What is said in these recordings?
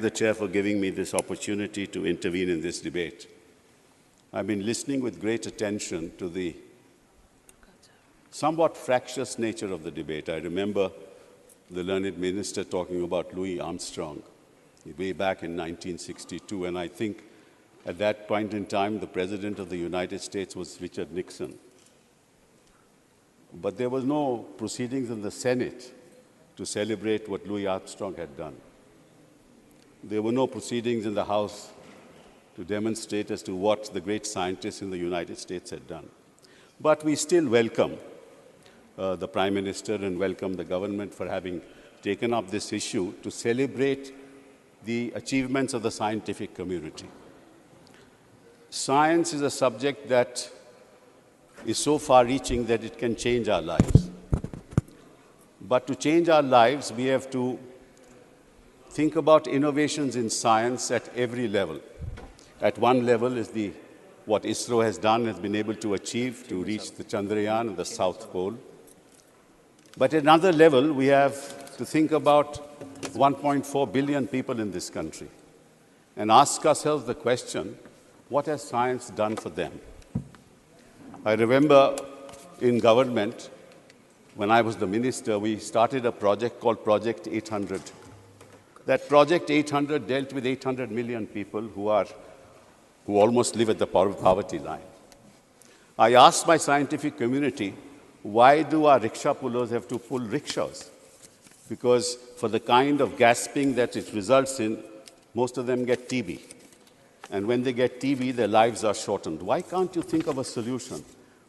thank the Chair for giving me this opportunity to intervene in this debate. I've been listening with great attention to the somewhat fractious nature of the debate. I remember the learned minister talking about Louis Armstrong way back in 1962, and I think at that point in time, the President of the United States was Richard Nixon. But there was no proceedings in the Senate to celebrate what Louis Armstrong had done. There were no proceedings in the House to demonstrate as to what the great scientists in the United States had done. But we still welcome the Prime Minister and welcome the government for having taken up this issue to celebrate the achievements of the scientific community. Science is a subject that is so far-reaching that it can change our lives. But to change our lives, we have to think about innovations in science at every level. At one level is what ISRO has been able to achieve to reach the Chandrayaan and the South Pole. But at another level, we have to think about 1.4 billion people in this country and ask ourselves the question, what has science done for them? I remember in government, when I was the minister, we started a project called Project 800. That Project 800 dealt with 800 million people who almost live at the poverty line. I asked my scientific community, why do our rickshaw pullers have to pull rickshaws? Because for the kind of gasping that it results in, most of them get TB. And when they get TB, their lives are shortened. Why can't you think of a solution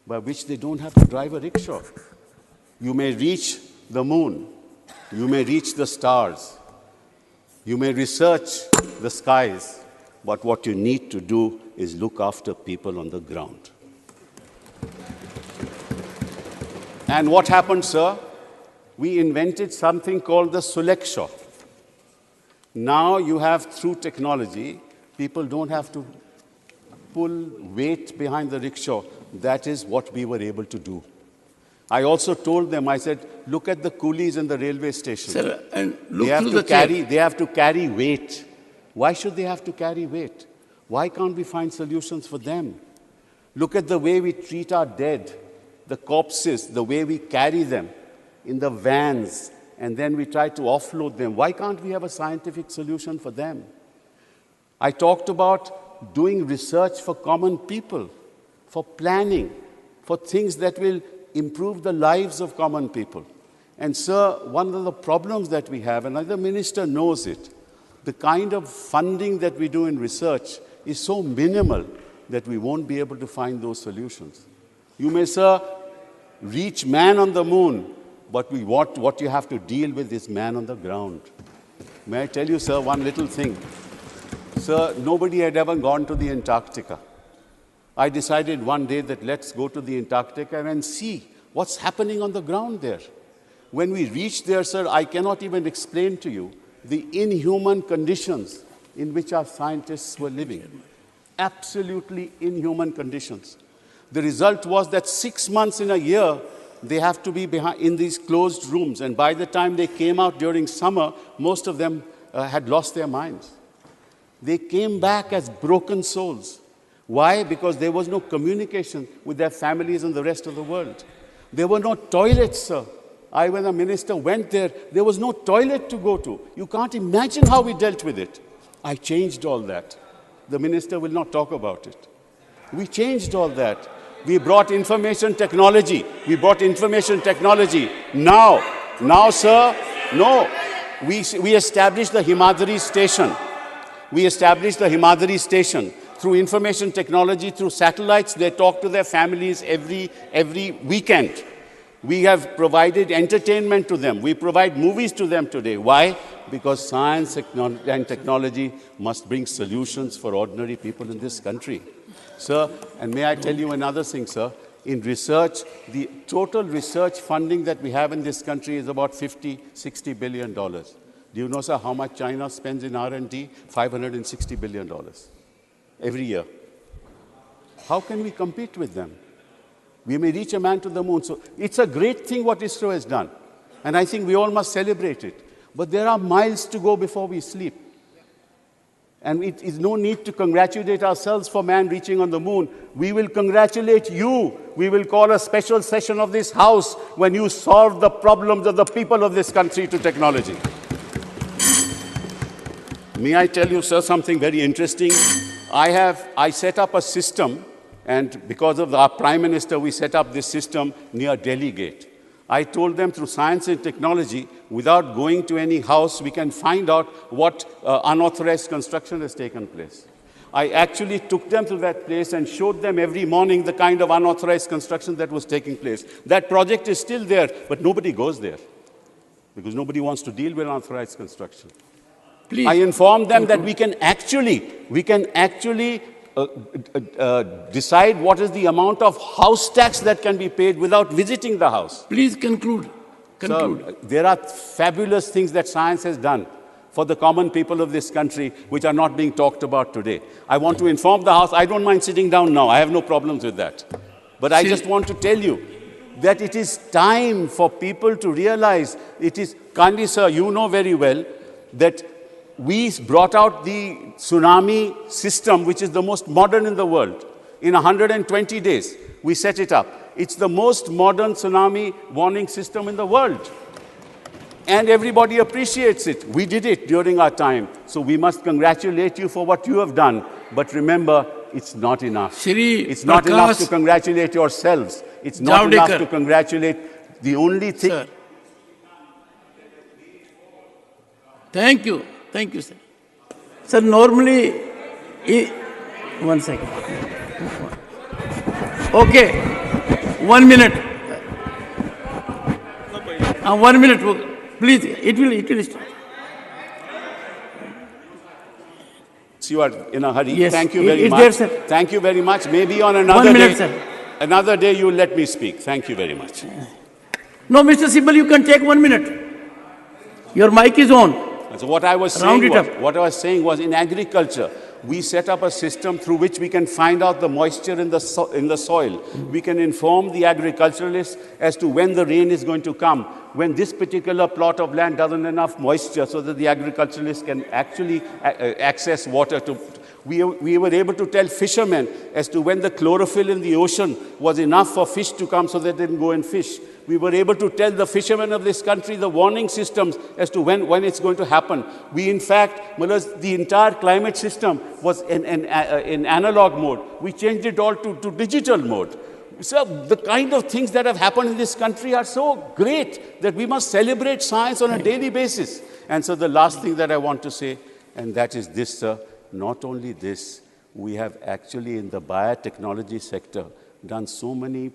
by which they don't have to drive a rickshaw? You may reach the moon. You may reach the stars. You may research the skies. But what you need to do is look after people on the ground. And what happened, sir? We invented something called the Sulekshaw. Now you have, through technology, people don't have to pull weight behind the rickshaw. That is what we were able to do. I also told them, I said, look at the coolies in the railway station. Sir, and look they have to carry weight. Why should they have to carry weight? Why can't we find solutions for them? Look at the way we treat our dead, the corpses, the way we carry them in the vans, and then we try to offload them. Why can't we have a scientific solution for them? I talked about doing research for common people, for planning, for things that will improve the lives of common people. And, sir, one of the problems that we have, and the minister knows it, the kind of funding that we do in research is so minimal that we won't be able to find those solutions. You may, sir, reach man on the moon, but what you have to deal with is man on the ground. May I tell you, sir, one little thing? Sir, nobody had ever gone to the Antarctica. I decided one day that let's go to the Antarctica and see what's happening on the ground there. When we reached there, sir, I cannot even explain to you the inhuman conditions in which our scientists were living. Absolutely inhuman conditions. The result was that 6 months in a year, they have to be in these closed rooms. And by the time they came out during summer, most of them had lost their minds. They came back as broken souls. Why? Because there was no communication with their families and the rest of the world. There were no toilets, sir. When a minister went there was no toilet to go to. You can't imagine how we dealt with it. I changed all that. The minister will not talk about it. We changed all that. We brought information technology. Now, sir, no. We established the Himadri station. Through information technology, through satellites, they talk to their families every weekend. We have provided entertainment to them. We provide movies to them today. Why? Because science and technology must bring solutions for ordinary people in this country. Sir, and may I tell you another thing, sir? In research, the total research funding that we have in this country is about $50–60 billion. Do you know, sir, how much China spends in R&D? $560 billion every year. How can we compete with them? We may reach a man to the moon. So it's a great thing what ISRO has done. And I think we all must celebrate it. But there are miles to go before we sleep. And it is no need to congratulate ourselves for man reaching on the moon. We will congratulate you. We will call a special session of this House when you solve the problems of the people of this country to technology. May I tell you, sir, something very interesting? I set up a system, and because of our Prime Minister, we set up this system near Delhi Gate. I told them through science and technology, without going to any house, we can find out what unauthorized construction has taken place. I actually took them to that place and showed them every morning the kind of unauthorized construction that was taking place. That project is still there, but nobody goes there because nobody wants to deal with unauthorized construction. Please. I informed them that we can actually decide what is the amount of house tax that can be paid without visiting the house. Please conclude. Sir, there are fabulous things that science has done for the common people of this country which are not being talked about today. I want to inform the House. I don't mind sitting down now. I have no problems with that. But I just want to tell you that it is time for people to realize it is, kindly sir, you know very well that we brought out the tsunami system, which is the most modern in the world. In 120 days, we set it up. It's the most modern tsunami warning system in the world. And everybody appreciates it. We did it during our time. So we must congratulate you for what you have done. But remember, it's not enough. It's not enough to congratulate yourselves. It's not enough to congratulate. The only thing... Sir. Thank you. Thank you, sir. Sir, normally... One second. Okay. 1 minute. 1 minute. Please, it will start. You are in a hurry. Yes. Thank you very much. There, sir. Thank you very much. Maybe on another 1 minute, day, sir. Another day you will let me speak. Thank you very much. No, Mr. Sibal, you can take 1 minute. Your mic is on. So what I was saying was in agriculture, we set up a system through which we can find out the moisture in the soil. We can inform the agriculturalists as to when the rain is going to come, when this particular plot of land doesn't have enough moisture so that the agriculturalists can actually access water to... We were able to tell fishermen as to when the chlorophyll in the ocean was enough for fish to come so that they didn't go and fish. We were able to tell the fishermen of this country the warning systems as to when it's going to happen. We, in fact, the entire climate system was in analog mode. We changed it all to digital mode. So the kind of things that have happened in this country are so great that we must celebrate science on a daily basis. And so the last thing that I want to say, and that is this, sir, not only this, we have actually in the biotechnology sector done so many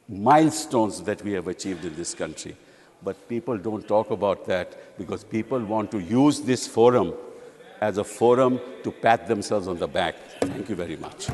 milestones that we have achieved in this country. But people don't talk about that because people want to use this forum as a forum to pat themselves on the back. Thank you very much.